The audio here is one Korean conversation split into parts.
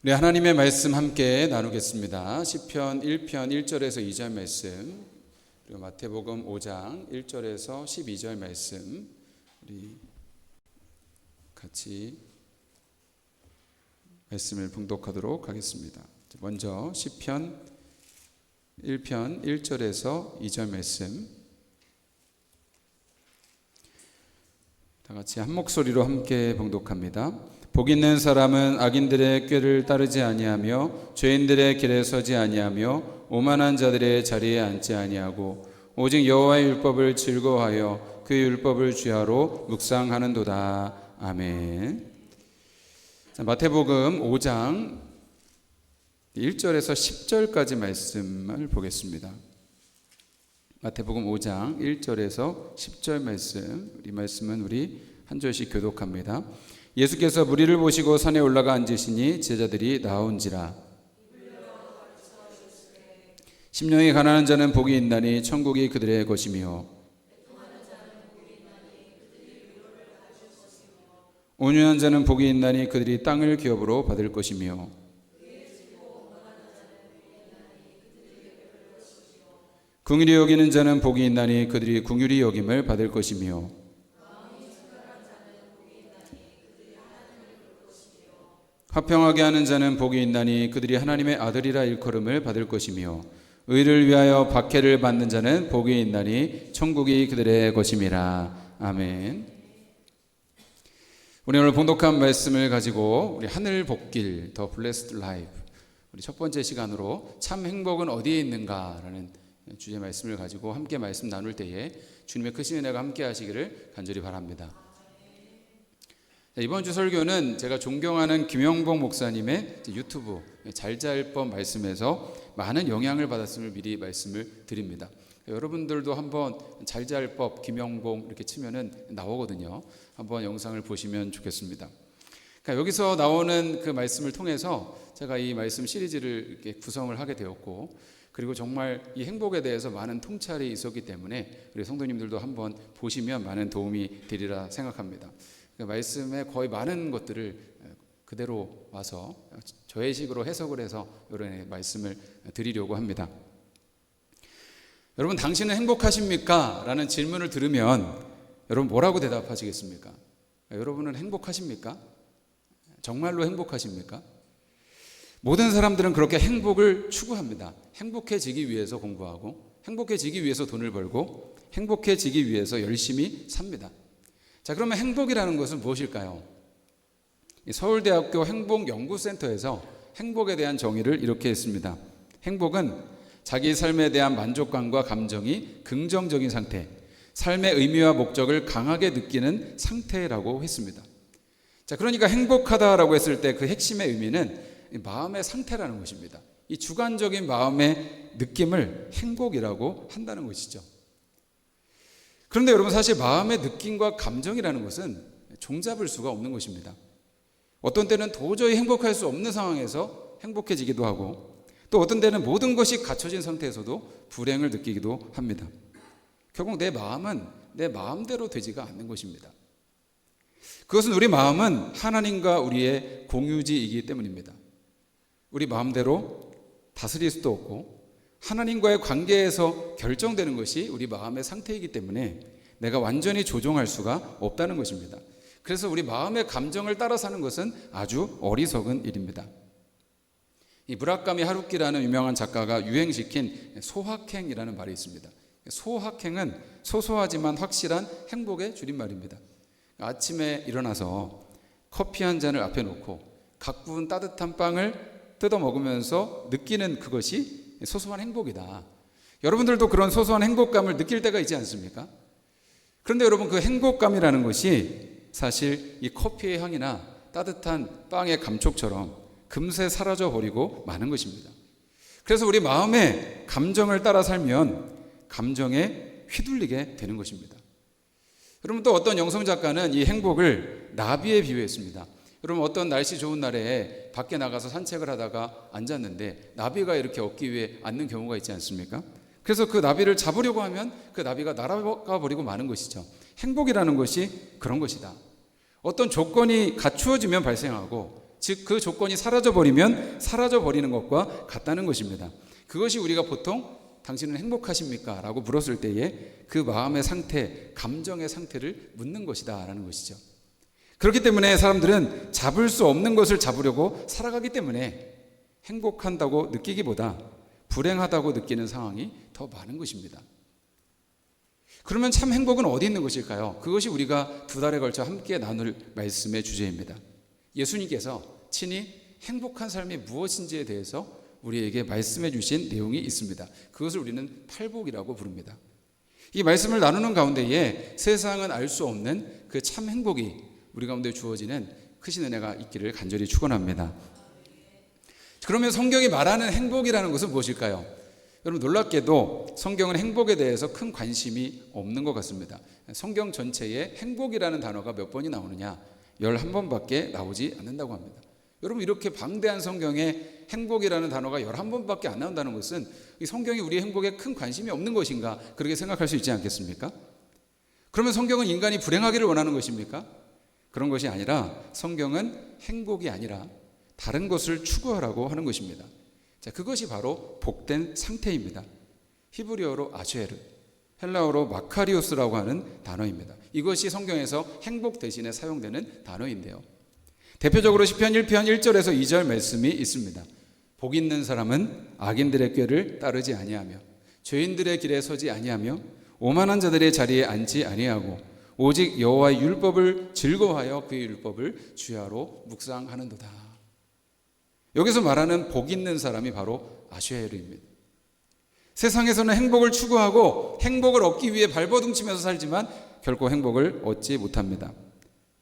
우리 하나님의 말씀 함께 나누겠습니다. 시편 1편 1절에서 2절 말씀, 그리고 마태복음 5장 1절에서 12절 말씀 우리 같이 말씀을 봉독하도록 하겠습니다. 먼저 시편 1편 1절에서 2절 말씀 다 같이 한 목소리로 함께 봉독합니다. 복 있는 사람은 악인들의 꾀를 따르지 아니하며 죄인들의 길에 서지 아니하며 오만한 자들의 자리에 앉지 아니하고 오직 여호와의 율법을 즐거워하여 그 율법을 주야로 묵상하는도다. 아멘. 자, 마태복음 5장 1절에서 10절까지 말씀을 보겠습니다. 마태복음 5장 1절에서 10절 말씀, 이 말씀은 우리 한 절씩 교독합니다. 예수께서 무리를 보시고 산에 올라가 앉으시니 제자들이 나온지라. 심령이 가난한 자는 복이 있나니 천국이 그들의 것이며 온유한 자는 복이 있나니 그들이 땅을 기업으로 받을 것이며 긍휼히 여기는 자는 복이 있나니 그들이 긍휼히 여김을 받을 것이며 화평하게 하는 자는 복이 있나니 그들이 하나님의 아들이라 일컬음을 받을 것이며 의를 위하여 박해를 받는 자는 복이 있나니 천국이 그들의 것임이라. 아멘. 우리 오늘 봉독한 말씀을 가지고 우리 하늘 복길 더 블레스드 라이프, 우리 첫 번째 시간으로 참 행복은 어디에 있는가라는 주제 말씀을 가지고 함께 말씀 나눌 때에 주님의 크신 은혜가 함께 하시기를 간절히 바랍니다. 이번 주 설교는 제가 존경하는 김영봉 목사님의 유튜브 잘잘법 말씀에서 많은 영향을 받았음을 미리 말씀을 드립니다. 여러분들도 한번 잘잘법 김영봉 이렇게 치면은 나오거든요. 한번 영상을 보시면 좋겠습니다. 그러니까 여기서 나오는 그 말씀을 통해서 제가 이 말씀 시리즈를 이렇게 구성을 하게 되었고, 그리고 정말 이 행복에 대해서 많은 통찰이 있었기 때문에 우리 성도님들도 한번 보시면 많은 도움이 되리라 생각합니다. 그 말씀에 거의 많은 것들을 그대로 와서 저의 식으로 해석을 해서 이런 말씀을 드리려고 합니다. 여러분, 당신은 행복하십니까? 라는 질문을 들으면 여러분 뭐라고 대답하시겠습니까? 여러분은 행복하십니까? 정말로 행복하십니까? 모든 사람들은 그렇게 행복을 추구합니다. 행복해지기 위해서 공부하고, 행복해지기 위해서 돈을 벌고, 행복해지기 위해서 열심히 삽니다. 자, 그러면 행복이라는 것은 무엇일까요? 서울대학교 행복연구센터에서 행복에 대한 정의를 이렇게 했습니다. 행복은 자기 삶에 대한 만족감과 감정이 긍정적인 상태, 삶의 의미와 목적을 강하게 느끼는 상태라고 했습니다. 자, 그러니까 행복하다라고 했을 때 그 핵심의 의미는 마음의 상태라는 것입니다. 이 주관적인 마음의 느낌을 행복이라고 한다는 것이죠. 그런데 여러분, 사실 마음의 느낌과 감정이라는 것은 종잡을 수가 없는 것입니다. 어떤 때는 도저히 행복할 수 없는 상황에서 행복해지기도 하고, 또 어떤 때는 모든 것이 갖춰진 상태에서도 불행을 느끼기도 합니다. 결국 내 마음은 내 마음대로 되지가 않는 것입니다. 그것은 우리 마음은 하나님과 우리의 공유지이기 때문입니다. 우리 마음대로 다스릴 수도 없고, 하나님과의 관계에서 결정되는 것이 우리 마음의 상태이기 때문에 내가 완전히 조종할 수가 없다는 것입니다. 그래서 우리 마음의 감정을 따라 사는 것은 아주 어리석은 일입니다. 이 무라카미 하루키라는 유명한 작가가 유행시킨 소확행이라는 말이 있습니다. 소확행은 소소하지만 확실한 행복의 줄임말입니다. 아침에 일어나서 커피 한 잔을 앞에 놓고 각 부은 따뜻한 빵을 뜯어 먹으면서 느끼는 그것이 소소한 행복이다. 여러분들도 그런 소소한 행복감을 느낄 때가 있지 않습니까? 그런데 여러분, 그 행복감이라는 것이 사실 이 커피의 향이나 따뜻한 빵의 감촉처럼 금세 사라져 버리고 마는 것입니다. 그래서 우리 마음의 감정을 따라 살면 감정에 휘둘리게 되는 것입니다. 여러분, 또 어떤 영성 작가는 이 행복을 나비에 비유했습니다. 여러분, 어떤 날씨 좋은 날에 밖에 나가서 산책을 하다가 앉았는데 나비가 이렇게 얻기 위해 앉는 경우가 있지 않습니까? 그래서 그 나비를 잡으려고 하면 그 나비가 날아가 버리고 마는 것이죠. 행복이라는 것이 그런 것이다. 어떤 조건이 갖추어지면 발생하고 즉 그 조건이 사라져버리면 사라져버리는 것과 같다는 것입니다. 그것이 우리가 보통 당신은 행복하십니까? 라고 물었을 때에 그 마음의 상태, 감정의 상태를 묻는 것이다 라는 것이죠. 그렇기 때문에 사람들은 잡을 수 없는 것을 잡으려고 살아가기 때문에 행복한다고 느끼기보다 불행하다고 느끼는 상황이 더 많은 것입니다. 그러면 참 행복은 어디 있는 것일까요? 그것이 우리가 2달에 걸쳐 함께 나눌 말씀의 주제입니다. 예수님께서 친히 행복한 삶이 무엇인지에 대해서 우리에게 말씀해 주신 내용이 있습니다. 그것을 우리는 팔복이라고 부릅니다. 이 말씀을 나누는 가운데에 세상은 알 수 없는 그 참 행복이 우리 가운데 주어지는 크신 은혜가 있기를 간절히 축원합니다. 그러면 성경이 말하는 행복이라는 것은 무엇일까요? 여러분, 놀랍게도 성경은 행복에 대해서 큰 관심이 없는 것 같습니다. 성경 전체에 행복이라는 단어가 몇 번이 나오느냐? 11번밖에 나오지 않는다고 합니다. 여러분, 이렇게 방대한 성경에 행복이라는 단어가 11번밖에 안 나온다는 것은 이 성경이 우리의 행복에 큰 관심이 없는 것인가? 그렇게 생각할 수 있지 않겠습니까? 그러면 성경은 인간이 불행하기를 원하는 것입니까? 그런 것이 아니라 성경은 행복이 아니라 다른 것을 추구하라고 하는 것입니다. 자, 그것이 바로 복된 상태입니다. 히브리어로 아쉐르, 헬라어로 마카리오스라고 하는 단어입니다. 이것이 성경에서 행복 대신에 사용되는 단어인데요. 대표적으로 시편 1편 1절에서 2절 말씀이 있습니다. 복 있는 사람은 악인들의 꾀를 따르지 아니하며 죄인들의 길에 서지 아니하며 오만한 자들의 자리에 앉지 아니하고 오직 여호와의 율법을 즐거워하여 그의 율법을 주야로 묵상하는도다. 여기서 말하는 복 있는 사람이 바로 아쉐르입니다. 세상에서는 행복을 추구하고 행복을 얻기 위해 발버둥치면서 살지만 결코 행복을 얻지 못합니다.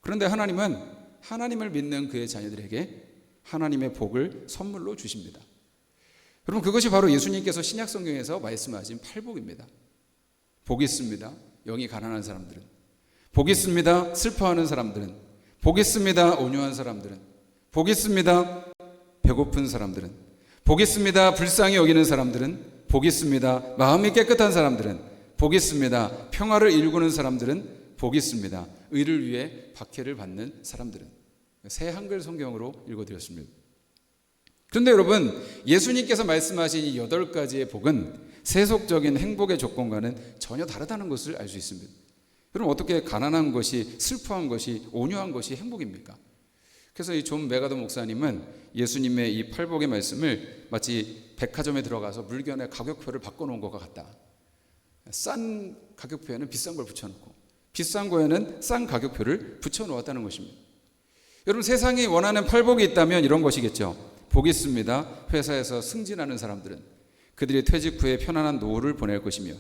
그런데 하나님은 하나님을 믿는 그의 자녀들에게 하나님의 복을 선물로 주십니다. 여러분, 그것이 바로 예수님께서 신약 성경에서 말씀하신 팔복입니다. 복이 있습니다. 영이 가난한 사람들은. 복이 있습니다. 슬퍼하는 사람들은. 복이 있습니다. 온유한 사람들은. 복이 있습니다. 배고픈 사람들은. 복이 있습니다. 불쌍히 여기는 사람들은. 복이 있습니다. 마음이 깨끗한 사람들은. 복이 있습니다. 평화를 일구는 사람들은. 복이 있습니다. 의를 위해 박해를 받는 사람들은. 새 한글 성경으로 읽어드렸습니다. 그런데 여러분, 예수님께서 말씀하신 이 8가지의 복은 세속적인 행복의 조건과는 전혀 다르다는 것을 알 수 있습니다. 그럼 어떻게 가난한 것이, 슬퍼한 것이, 온유한 것이 행복입니까? 그래서 이 존 메가더 목사님은 예수님의 이 팔복의 말씀을 마치 백화점에 들어가서 물건의 가격표를 바꿔놓은 것과 같다. 싼 가격표에는 비싼 걸 붙여놓고 비싼 거에는 싼 가격표를 붙여놓았다는 것입니다. 여러분, 세상이 원하는 팔복이 있다면 이런 것이겠죠. 복이 있습니다. 회사에서 승진하는 사람들은 그들이 퇴직 후에 편안한 노후를 보낼 것이며,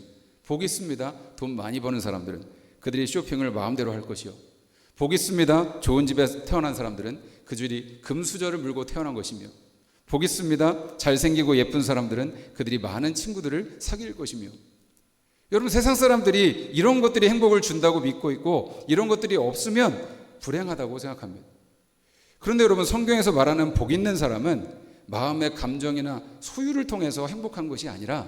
복이 있습니다. 돈 많이 버는 사람들은 그들이 쇼핑을 마음대로 할 것이요, 복이 있습니다. 좋은 집에 태어난 사람들은 그들이 금수저를 물고 태어난 것이며, 복이 있습니다. 잘생기고 예쁜 사람들은 그들이 많은 친구들을 사귈 것이며. 여러분, 세상 사람들이 이런 것들이 행복을 준다고 믿고 있고 이런 것들이 없으면 불행하다고 생각합니다. 그런데 여러분, 성경에서 말하는 복 있는 사람은 마음의 감정이나 소유를 통해서 행복한 것이 아니라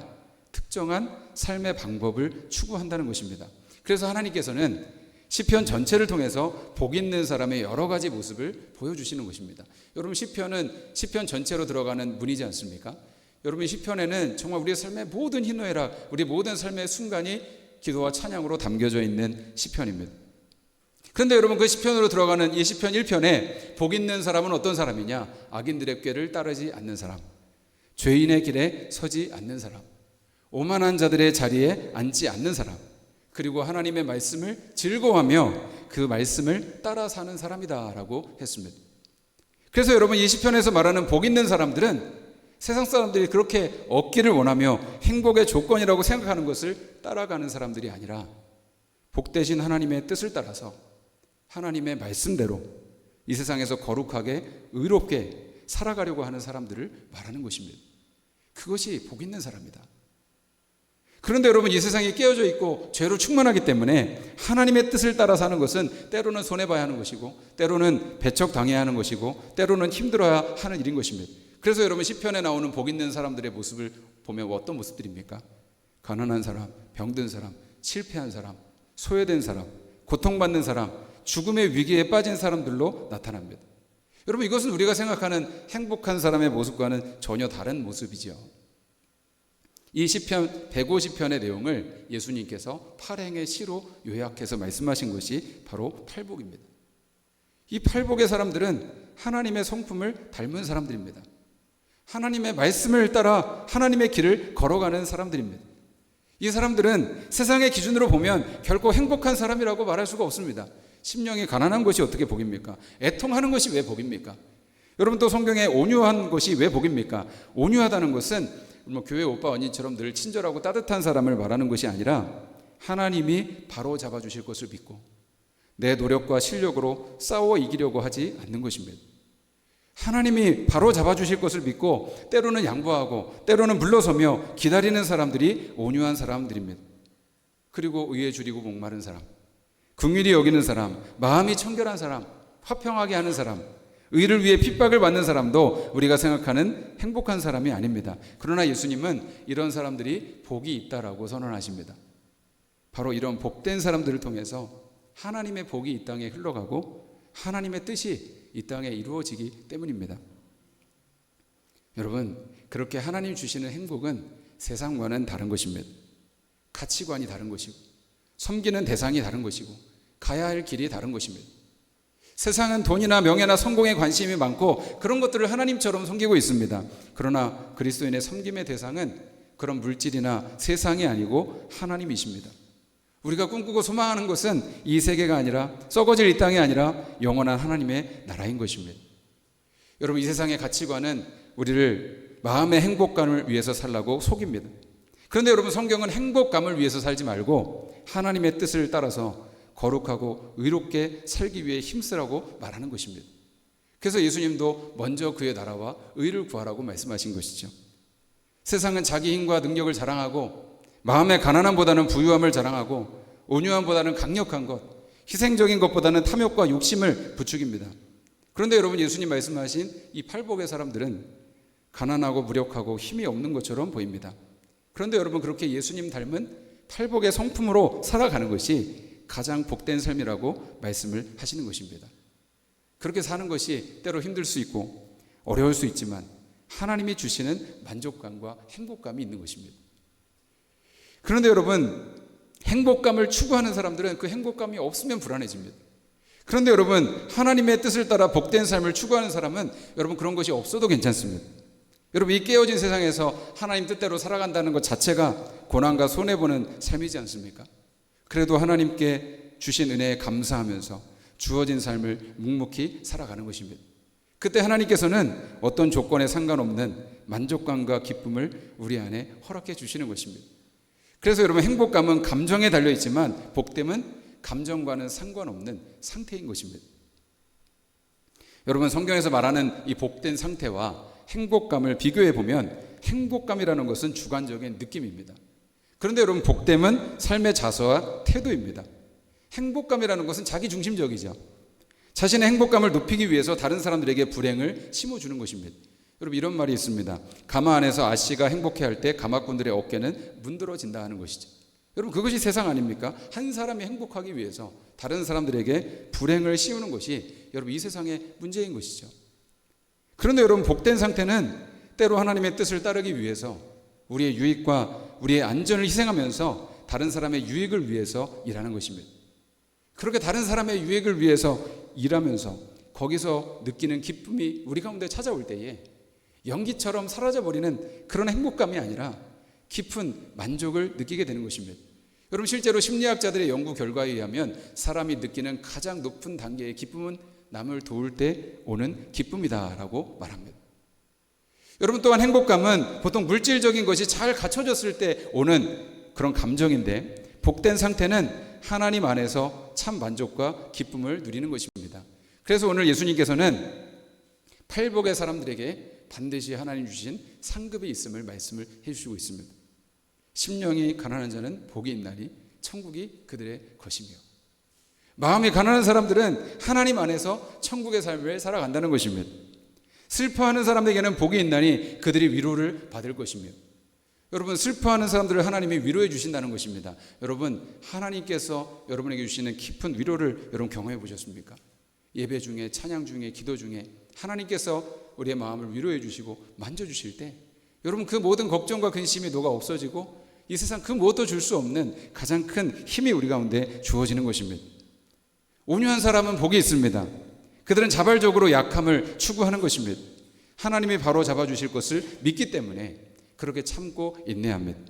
특정한 삶의 방법을 추구한다는 것입니다. 그래서 하나님께서는 시편 전체를 통해서 복 있는 사람의 여러 가지 모습을 보여주시는 것입니다. 여러분, 시편은 시편 전체로 들어가는 문이지 않습니까? 여러분, 시편에는 정말 우리의 삶의 모든 희노애락, 우리 모든 삶의 순간이 기도와 찬양으로 담겨져 있는 시편입니다. 그런데 여러분, 그 시편으로 들어가는 이 시편 1편에 복 있는 사람은 어떤 사람이냐? 악인들의 꾀를 따르지 않는 사람, 죄인의 길에 서지 않는 사람, 오만한 자들의 자리에 앉지 않는 사람, 그리고 하나님의 말씀을 즐거워하며 그 말씀을 따라 사는 사람이다라고 했습니다. 그래서 여러분, 이 시편에서 말하는 복 있는 사람들은 세상 사람들이 그렇게 얻기를 원하며 행복의 조건이라고 생각하는 것을 따라가는 사람들이 아니라 복 대신 하나님의 뜻을 따라서 하나님의 말씀대로 이 세상에서 거룩하게 의롭게 살아가려고 하는 사람들을 말하는 것입니다. 그것이 복 있는 사람이다. 그런데 여러분, 이 세상이 깨어져 있고 죄로 충만하기 때문에 하나님의 뜻을 따라 사는 것은 때로는 손해봐야 하는 것이고, 때로는 배척당해야 하는 것이고, 때로는 힘들어야 하는 일인 것입니다. 그래서 여러분, 시편에 나오는 복 있는 사람들의 모습을 보면 어떤 모습들입니까? 가난한 사람, 병든 사람, 실패한 사람, 소외된 사람, 고통받는 사람, 죽음의 위기에 빠진 사람들로 나타납니다. 여러분, 이것은 우리가 생각하는 행복한 사람의 모습과는 전혀 다른 모습이죠. 이 시편 150편의 내용을 예수님께서 8행의 시로 요약해서 말씀하신 것이 바로 팔복입니다. 이 팔복의 사람들은 하나님의 성품을 닮은 사람들입니다. 하나님의 말씀을 따라 하나님의 길을 걸어가는 사람들입니다. 이 사람들은 세상의 기준으로 보면 결코 행복한 사람이라고 말할 수가 없습니다. 심령이 가난한 것이 어떻게 복입니까? 애통하는 것이 왜 복입니까? 여러분, 또 성경에 온유한 것이 왜 복입니까? 온유하다는 것은 교회 오빠 언니처럼 늘 친절하고 따뜻한 사람을 말하는 것이 아니라 하나님이 바로 잡아주실 것을 믿고 내 노력과 실력으로 싸워 이기려고 하지 않는 것입니다. 하나님이 바로 잡아주실 것을 믿고 때로는 양보하고 때로는 물러서며 기다리는 사람들이 온유한 사람들입니다. 그리고 의에 줄이고 목마른 사람, 긍휼히 여기는 사람, 마음이 청결한 사람, 화평하게 하는 사람, 의를 위해 핍박을 받는 사람도 우리가 생각하는 행복한 사람이 아닙니다. 그러나 예수님은 이런 사람들이 복이 있다라고 선언하십니다. 바로 이런 복된 사람들을 통해서 하나님의 복이 이 땅에 흘러가고 하나님의 뜻이 이 땅에 이루어지기 때문입니다. 여러분, 그렇게 하나님 주시는 행복은 세상과는 다른 것입니다. 가치관이 다른 것이고 섬기는 대상이 다른 것이고 가야 할 길이 다른 것입니다. 세상은 돈이나 명예나 성공에 관심이 많고 그런 것들을 하나님처럼 섬기고 있습니다. 그러나 그리스도인의 섬김의 대상은 그런 물질이나 세상이 아니고 하나님이십니다. 우리가 꿈꾸고 소망하는 것은 이 세계가 아니라 썩어질 이 땅이 아니라 영원한 하나님의 나라인 것입니다. 여러분, 이 세상의 가치관은 우리를 마음의 행복감을 위해서 살라고 속입니다. 그런데 여러분, 성경은 행복감을 위해서 살지 말고 하나님의 뜻을 따라서 거룩하고 의롭게 살기 위해 힘쓰라고 말하는 것입니다. 그래서 예수님도 먼저 그의 나라와 의를 구하라고 말씀하신 것이죠. 세상은 자기 힘과 능력을 자랑하고 마음의 가난함보다는 부유함을 자랑하고 온유함보다는 강력한 것, 희생적인 것보다는 탐욕과 욕심을 부추깁니다. 그런데 여러분, 예수님 말씀하신 이 팔복의 사람들은 가난하고 무력하고 힘이 없는 것처럼 보입니다. 그런데 여러분, 그렇게 예수님 닮은 팔복의 성품으로 살아가는 것이 가장 복된 삶이라고 말씀을 하시는 것입니다. 그렇게 사는 것이 때로 힘들 수 있고 어려울 수 있지만 하나님이 주시는 만족감과 행복감이 있는 것입니다. 그런데 여러분, 행복감을 추구하는 사람들은 그 행복감이 없으면 불안해집니다. 그런데 여러분, 하나님의 뜻을 따라 복된 삶을 추구하는 사람은 여러분, 그런 것이 없어도 괜찮습니다. 여러분, 이 깨어진 세상에서 하나님 뜻대로 살아간다는 것 자체가 고난과 손해보는 삶이지 않습니까? 그래도 하나님께 주신 은혜에 감사하면서 주어진 삶을 묵묵히 살아가는 것입니다. 그때 하나님께서는 어떤 조건에 상관없는 만족감과 기쁨을 우리 안에 허락해 주시는 것입니다. 그래서 여러분, 행복감은 감정에 달려있지만 복됨은 감정과는 상관없는 상태인 것입니다. 여러분, 성경에서 말하는 이 복된 상태와 행복감을 비교해 보면 행복감이라는 것은 주관적인 느낌입니다. 그런데 여러분, 복됨은 삶의 자세와 태도입니다. 행복감이라는 것은 자기중심적이죠. 자신의 행복감을 높이기 위해서 다른 사람들에게 불행을 심어주는 것입니다. 여러분, 이런 말이 있습니다. 가마 안에서 아씨가 행복해할 때 가마꾼들의 어깨는 문드러진다 하는 것이죠. 여러분, 그것이 세상 아닙니까? 한 사람이 행복하기 위해서 다른 사람들에게 불행을 씌우는 것이 여러분, 이 세상의 문제인 것이죠. 그런데 여러분, 복된 상태는 때로 하나님의 뜻을 따르기 위해서 우리의 유익과 우리의 안전을 희생하면서 다른 사람의 유익을 위해서 일하는 것입니다. 그렇게 다른 사람의 유익을 위해서 일하면서 거기서 느끼는 기쁨이 우리 가운데 찾아올 때에 연기처럼 사라져버리는 그런 행복감이 아니라 깊은 만족을 느끼게 되는 것입니다. 여러분, 실제로 심리학자들의 연구 결과에 의하면 사람이 느끼는 가장 높은 단계의 기쁨은 남을 도울 때 오는 기쁨이다라고 말합니다. 여러분, 또한 행복감은 보통 물질적인 것이 잘 갖춰졌을 때 오는 그런 감정인데, 복된 상태는 하나님 안에서 참 만족과 기쁨을 누리는 것입니다. 그래서 오늘 예수님께서는 팔복의 사람들에게 반드시 하나님 주신 상급이 있음을 말씀을 해주시고 있습니다. 심령이 가난한 자는 복이 있나니 천국이 그들의 것이며, 마음이 가난한 사람들은 하나님 안에서 천국의 삶을 살아간다는 것입니다. 슬퍼하는 사람에게는 복이 있나니 그들이 위로를 받을 것이며, 여러분, 슬퍼하는 사람들을 하나님이 위로해 주신다는 것입니다. 여러분, 하나님께서 여러분에게 주시는 깊은 위로를 여러분 경험해 보셨습니까? 예배 중에, 찬양 중에, 기도 중에 하나님께서 우리의 마음을 위로해 주시고 만져주실 때 여러분 그 모든 걱정과 근심이 녹아 없어지고 이 세상 그 무엇도 줄 수 없는 가장 큰 힘이 우리 가운데 주어지는 것입니다. 온유한 사람은 복이 있습니다. 그들은 자발적으로 약함을 추구하는 것입니다. 하나님이 바로 잡아주실 것을 믿기 때문에 그렇게 참고 인내합니다.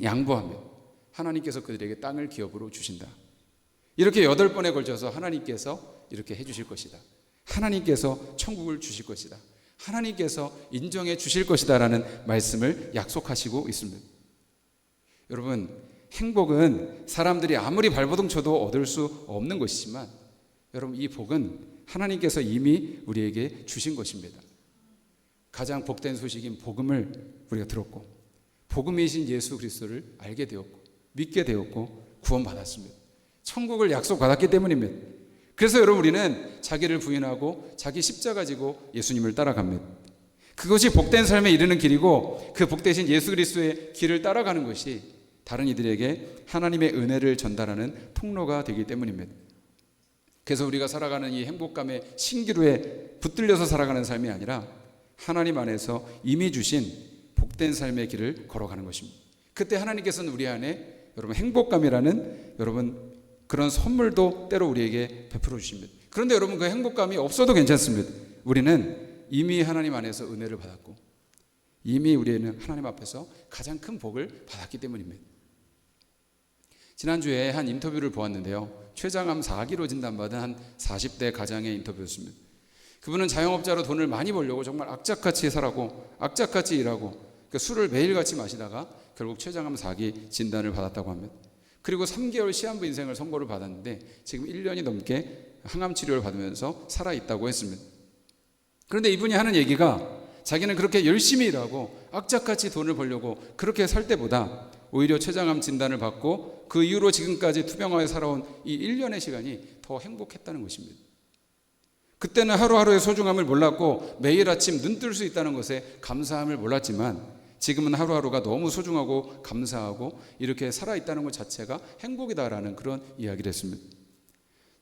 양보하며 하나님께서 그들에게 땅을 기업으로 주신다. 이렇게 8번에 걸쳐서 하나님께서 이렇게 해주실 것이다. 하나님께서 천국을 주실 것이다. 하나님께서 인정해 주실 것이다 라는 말씀을 약속하시고 있습니다. 여러분, 행복은 사람들이 아무리 발버둥 쳐도 얻을 수 없는 것이지만 여러분, 이 복은 하나님께서 이미 우리에게 주신 것입니다. 가장 복된 소식인 복음을 우리가 들었고 복음이신 예수 그리스도를 알게 되었고 믿게 되었고 구원받았습니다. 천국을 약속받았기 때문입니다. 그래서 여러분, 우리는 자기를 부인하고 자기 십자가 지고 예수님을 따라갑니다. 그것이 복된 삶에 이르는 길이고 그 복되신 예수 그리스도의 길을 따라가는 것이 다른 이들에게 하나님의 은혜를 전달하는 통로가 되기 때문입니다. 그래서 우리가 살아가는 이 행복감의 신기루에 붙들려서 살아가는 삶이 아니라 하나님 안에서 이미 주신 복된 삶의 길을 걸어가는 것입니다. 그때 하나님께서는 우리 안에 여러분 행복감이라는 여러분 그런 선물도 때로 우리에게 베풀어 주십니다. 그런데 여러분 그 행복감이 없어도 괜찮습니다. 우리는 이미 하나님 안에서 은혜를 받았고 이미 우리는 하나님 앞에서 가장 큰 복을 받았기 때문입니다. 지난주에 한 인터뷰를 보았는데요. 췌장암 4기로 진단받은 한 40대 가장의 인터뷰였습니다. 그분은 자영업자로 돈을 많이 벌려고 정말 악착같이 살았고 악착같이 일하고 술을 매일같이 마시다가 결국 췌장암 4기 진단을 받았다고 합니다. 그리고 3개월 시한부 인생을 선고를 받았는데 지금 1년이 넘게 항암 치료를 받으면서 살아있다고 했습니다. 그런데 이분이 하는 얘기가 자기는 그렇게 열심히 일하고 악착같이 돈을 벌려고 그렇게 살 때보다 오히려 췌장암 진단을 받고 그 이후로 지금까지 투병하여 살아온 이 1년의 시간이 더 행복했다는 것입니다. 그때는 하루하루의 소중함을 몰랐고 매일 아침 눈 뜰 수 있다는 것에 감사함을 몰랐지만 지금은 하루하루가 너무 소중하고 감사하고 이렇게 살아있다는 것 자체가 행복이다라는 그런 이야기를 했습니다.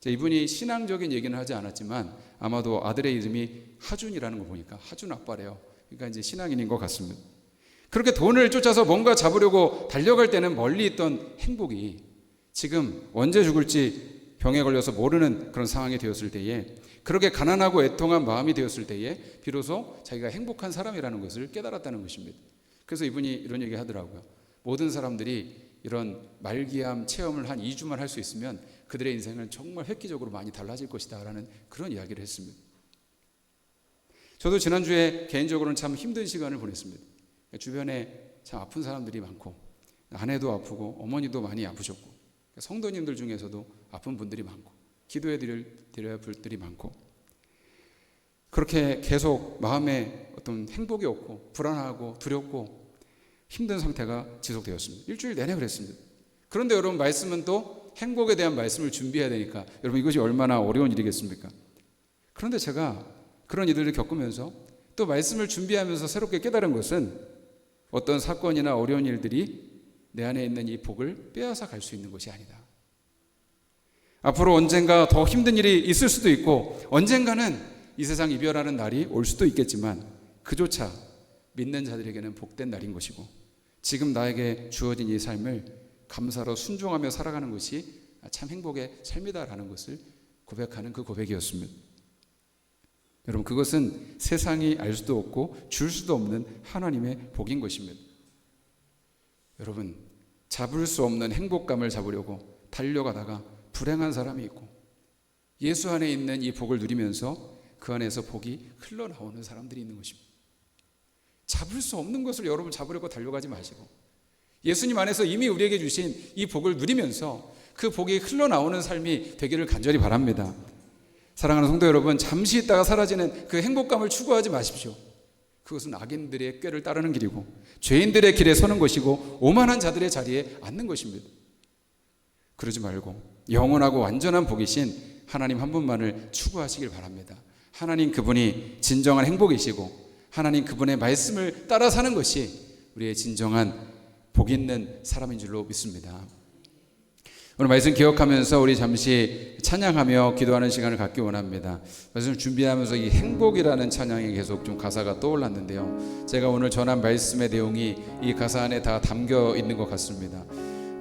이분이 신앙적인 얘기는 하지 않았지만 아마도 아들의 이름이 하준이라는 거 보니까 하준 아빠래요. 그러니까 이제 신앙인인 것 같습니다. 그렇게 돈을 쫓아서 뭔가 잡으려고 달려갈 때는 멀리 있던 행복이 지금 언제 죽을지 병에 걸려서 모르는 그런 상황이 되었을 때에 그렇게 가난하고 애통한 마음이 되었을 때에 비로소 자기가 행복한 사람이라는 것을 깨달았다는 것입니다. 그래서 이분이 이런 얘기 하더라고요. 모든 사람들이 이런 말기암 체험을 한 2주만 할 수 있으면 그들의 인생은 정말 획기적으로 많이 달라질 것이다 라는 그런 이야기를 했습니다. 저도 지난주에 개인적으로는 참 힘든 시간을 보냈습니다. 주변에 참 아픈 사람들이 많고 아내도 아프고 어머니도 많이 아프셨고 성도님들 중에서도 아픈 분들이 많고 기도해 드려야 할 분들이 많고 그렇게 계속 마음에 어떤 행복이 없고 불안하고 두렵고 힘든 상태가 지속되었습니다. 일주일 내내 그랬습니다. 그런데 여러분 말씀은 또 행복에 대한 말씀을 준비해야 되니까 여러분 이것이 얼마나 어려운 일이겠습니까? 그런데 제가 그런 일들을 겪으면서 또 말씀을 준비하면서 새롭게 깨달은 것은 어떤 사건이나 어려운 일들이 내 안에 있는 이 복을 빼앗아 갈 수 있는 것이 아니다. 앞으로 언젠가 더 힘든 일이 있을 수도 있고 언젠가는 이 세상 이별하는 날이 올 수도 있겠지만 그조차 믿는 자들에게는 복된 날인 것이고 지금 나에게 주어진 이 삶을 감사로 순종하며 살아가는 것이 참 행복의 삶이다라는 것을 고백하는 그 고백이었습니다. 여러분 그것은 세상이 알 수도 없고 줄 수도 없는 하나님의 복인 것입니다. 여러분 잡을 수 없는 행복감을 잡으려고 달려가다가 불행한 사람이 있고 예수 안에 있는 이 복을 누리면서 그 안에서 복이 흘러나오는 사람들이 있는 것입니다. 잡을 수 없는 것을 여러분 잡으려고 달려가지 마시고 예수님 안에서 이미 우리에게 주신 이 복을 누리면서 그 복이 흘러나오는 삶이 되기를 간절히 바랍니다. 사랑하는 성도 여러분, 잠시 있다가 사라지는 그 행복감을 추구하지 마십시오. 그것은 악인들의 꾀를 따르는 길이고 죄인들의 길에 서는 것이고 오만한 자들의 자리에 앉는 것입니다. 그러지 말고 영원하고 완전한 복이신 하나님 한 분만을 추구하시길 바랍니다. 하나님 그분이 진정한 행복이시고 하나님 그분의 말씀을 따라 사는 것이 우리의 진정한 복 있는 사람인 줄로 믿습니다. 오늘 말씀 기억하면서 우리 잠시 찬양하며 기도하는 시간을 갖기 원합니다. 말씀 준비하면서 이 행복이라는 찬양이 계속 좀 가사가 떠올랐는데요. 제가 오늘 전한 말씀의 내용이 이 가사 안에 다 담겨 있는 것 같습니다.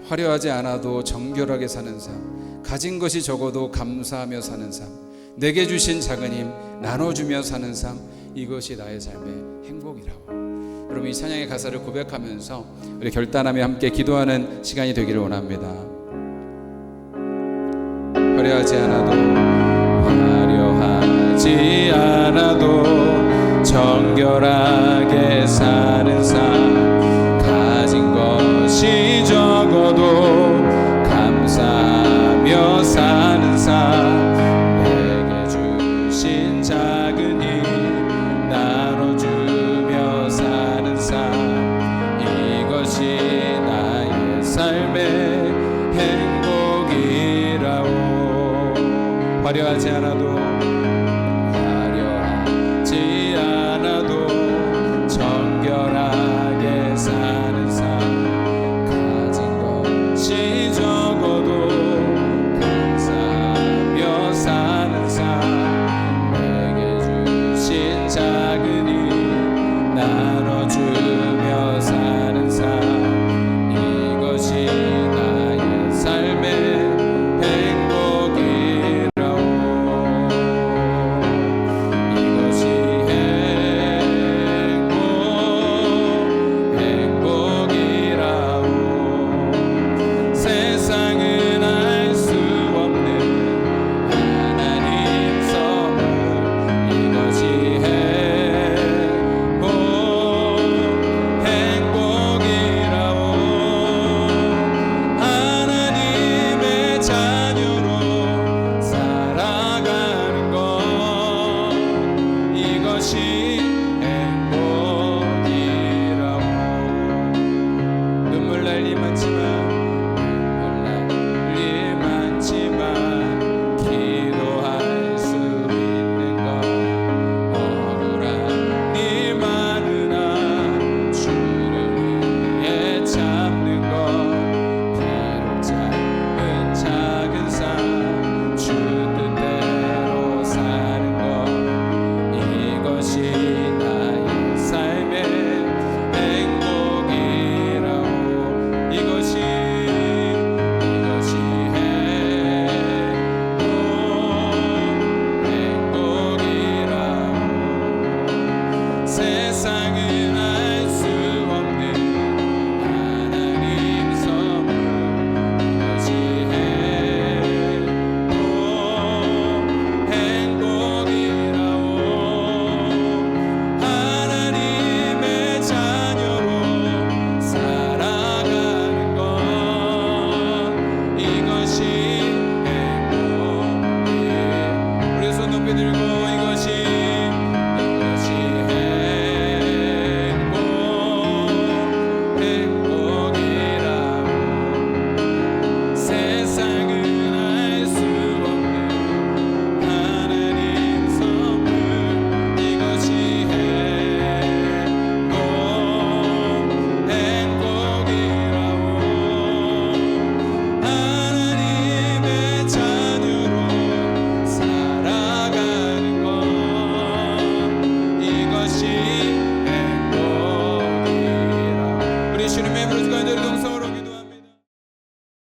화려하지 않아도 정결하게 사는 삶, 가진 것이 적어도 감사하며 사는 삶, 내게 주신 작은 힘 나눠주며 사는 삶, 이것이 나의 삶의 행복이라고. 여러분, 이 찬양의 가사를 고백하면서 우리 결단하며 함께 기도하는 시간이 되기를 원합니다. 화려하지 않아도 정결하게 사는 삶, 가진 것이 적어도 감사하며 사는 삶, 내게 주신 작은 힘 나눠주며 사는 삶, 이것이 나의 삶의 행복이라오. 화려하지 않아도 정결하게 사는 삶, 가진 것이 적어도 감사하며 사는 삶, 내게 주신 작은 힘 나눠주며 사는 삶, 이것이 나의 삶의 우리 손 높이 들고 이것이